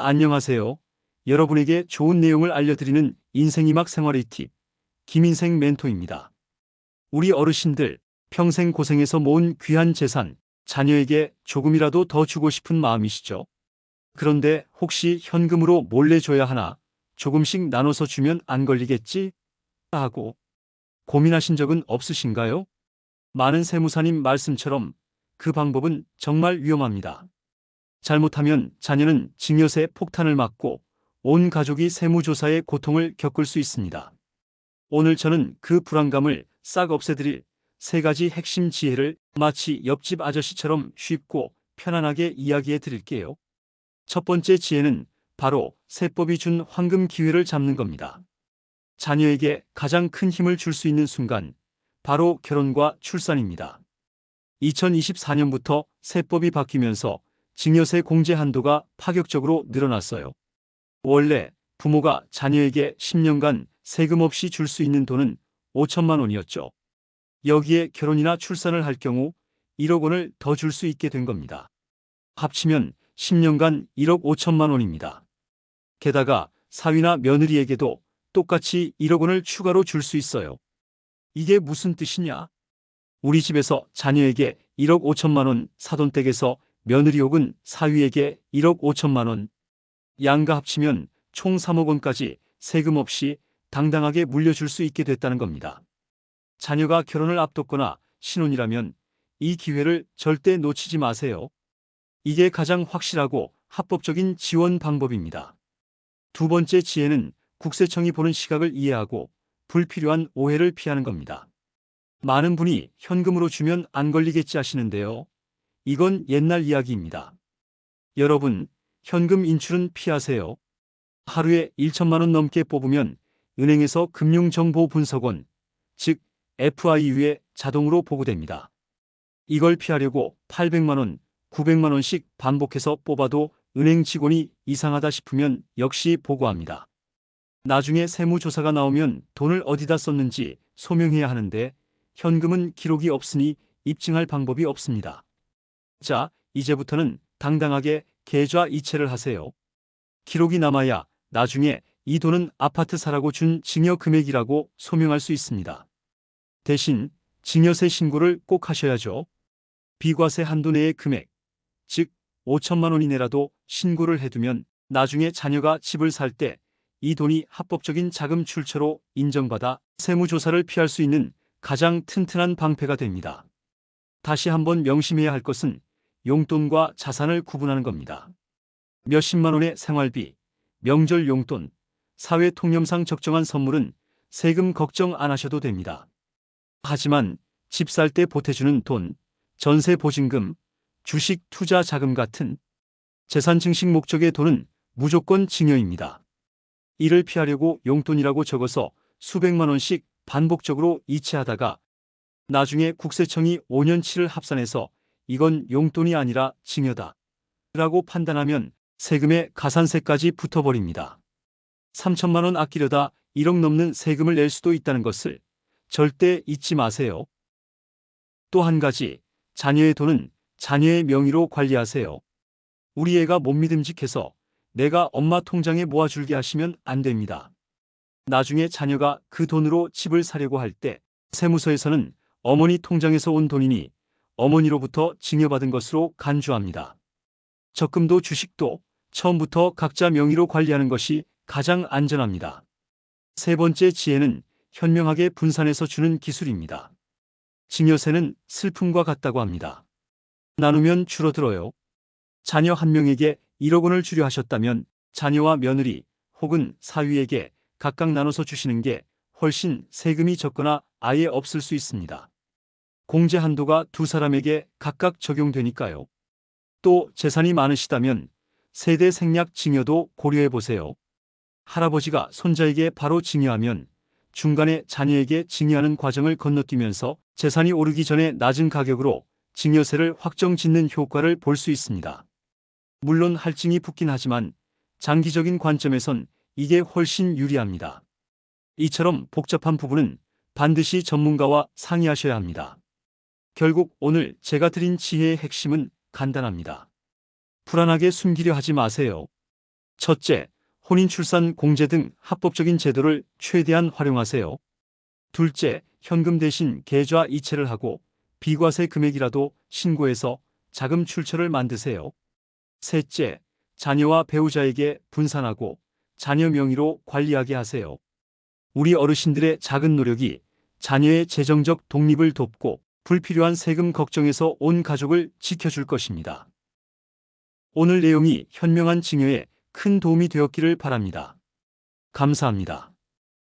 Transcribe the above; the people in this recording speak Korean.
안녕하세요. 여러분에게 좋은 내용을 알려드리는 인생이막 생활의 팁, 김인생 멘토입니다. 우리 어르신들 평생 고생해서 모은 귀한 재산, 자녀에게 조금이라도 더 주고 싶은 마음이시죠? 그런데 혹시 현금으로 몰래 줘야 하나? 조금씩 나눠서 주면 안 걸리겠지? 하고 고민하신 적은 없으신가요? 많은 세무사님 말씀처럼 그 방법은 정말 위험합니다. 잘못하면 자녀는 증여세 폭탄을 맞고 온 가족이 세무조사의 고통을 겪을 수 있습니다. 오늘 저는 그 불안감을 싹 없애드릴 3가지 핵심 지혜를 마치 옆집 아저씨처럼 쉽고 편안하게 이야기해 드릴게요. 첫 번째 지혜는 바로 세법이 준 황금 기회를 잡는 겁니다. 자녀에게 가장 큰 힘을 줄 수 있는 순간, 바로 결혼과 출산입니다. 2024년부터 세법이 바뀌면서 증여세 공제 한도가 파격적으로 늘어났어요. 원래 부모가 자녀에게 10년간 세금 없이 줄 수 있는 돈은 5천만 원이었죠. 여기에 결혼이나 출산을 할 경우 1억 원을 더 줄 수 있게 된 겁니다. 합치면 10년간 1억 5천만 원입니다. 게다가 사위나 며느리에게도 똑같이 1억 원을 추가로 줄 수 있어요. 이게 무슨 뜻이냐? 우리 집에서 자녀에게 1억 5천만 원 사돈댁에서 며느리 혹은 사위에게 1억 5천만 원, 양가 합치면 총 3억 원까지 세금 없이 당당하게 물려줄 수 있게 됐다는 겁니다. 자녀가 결혼을 앞뒀거나 신혼이라면 이 기회를 절대 놓치지 마세요. 이게 가장 확실하고 합법적인 지원 방법입니다. 두 번째 지혜는 국세청이 보는 시각을 이해하고 불필요한 오해를 피하는 겁니다. 많은 분이 현금으로 주면 안 걸리겠지 하시는데요. 이건 옛날 이야기입니다. 여러분, 현금 인출은 피하세요. 하루에 1천만 원 넘게 뽑으면 은행에서 금융정보분석원, 즉 FIU에 자동으로 보고됩니다. 이걸 피하려고 800만 원, 900만 원씩 반복해서 뽑아도 은행 직원이 이상하다 싶으면 역시 보고합니다. 나중에 세무조사가 나오면 돈을 어디다 썼는지 소명해야 하는데 현금은 기록이 없으니 입증할 방법이 없습니다. 자, 이제부터는 당당하게 계좌 이체를 하세요. 기록이 남아야 나중에 이 돈은 아파트 사라고 준 증여 금액이라고 소명할 수 있습니다. 대신 증여세 신고를 꼭 하셔야죠. 비과세 한도 내의 금액, 즉 5천만 원 이내라도 신고를 해두면 나중에 자녀가 집을 살 때 이 돈이 합법적인 자금 출처로 인정받아 세무조사를 피할 수 있는 가장 튼튼한 방패가 됩니다. 다시 한번 명심해야 할 것은 용돈과 자산을 구분하는 겁니다. 몇십만 원의 생활비, 명절 용돈, 사회 통념상 적정한 선물은 세금 걱정 안 하셔도 됩니다. 하지만 집 살 때 보태주는 돈, 전세 보증금, 주식 투자 자금 같은 재산 증식 목적의 돈은 무조건 증여입니다. 이를 피하려고 용돈이라고 적어서 수백만 원씩 반복적으로 이체하다가 나중에 국세청이 5년치를 합산해서 이건 용돈이 아니라 증여다 라고 판단하면 세금에 가산세까지 붙어버립니다. 3천만 원 아끼려다 1억 넘는 세금을 낼 수도 있다는 것을 절대 잊지 마세요. 또 한 가지, 자녀의 돈은 자녀의 명의로 관리하세요. 우리 애가 못 믿음직해서 내가 엄마 통장에 모아줄게 하시면 안 됩니다. 나중에 자녀가 그 돈으로 집을 사려고 할 때 세무서에서는 어머니 통장에서 온 돈이니 어머니로부터 증여받은 것으로 간주합니다. 적금도 주식도 처음부터 각자 명의로 관리하는 것이 가장 안전합니다. 세 번째 지혜는 현명하게 분산해서 주는 기술입니다. 증여세는 슬픔과 같다고 합니다. 나누면 줄어들어요. 자녀 한 명에게 1억 원을 주려 하셨다면 자녀와 며느리 혹은 사위에게 각각 나눠서 주시는 게 훨씬 세금이 적거나 아예 없을 수 있습니다. 공제 한도가 두 사람에게 각각 적용되니까요. 또 재산이 많으시다면 세대 생략 증여도 고려해 보세요. 할아버지가 손자에게 바로 증여하면 중간에 자녀에게 증여하는 과정을 건너뛰면서 재산이 오르기 전에 낮은 가격으로 증여세를 확정 짓는 효과를 볼 수 있습니다. 물론 할증이 붙긴 하지만 장기적인 관점에선 이게 훨씬 유리합니다. 이처럼 복잡한 부분은 반드시 전문가와 상의하셔야 합니다. 결국 오늘 제가 드린 지혜의 핵심은 간단합니다. 불안하게 숨기려 하지 마세요. 첫째, 혼인출산 공제 등 합법적인 제도를 최대한 활용하세요. 둘째, 현금 대신 계좌 이체를 하고 비과세 금액이라도 신고해서 자금 출처를 만드세요. 셋째, 자녀와 배우자에게 분산하고 자녀 명의로 관리하게 하세요. 우리 어르신들의 작은 노력이 자녀의 재정적 독립을 돕고 불필요한 세금 걱정에서 온 가족을 지켜줄 것입니다. 오늘 내용이 현명한 증여에 큰 도움이 되었기를 바랍니다. 감사합니다.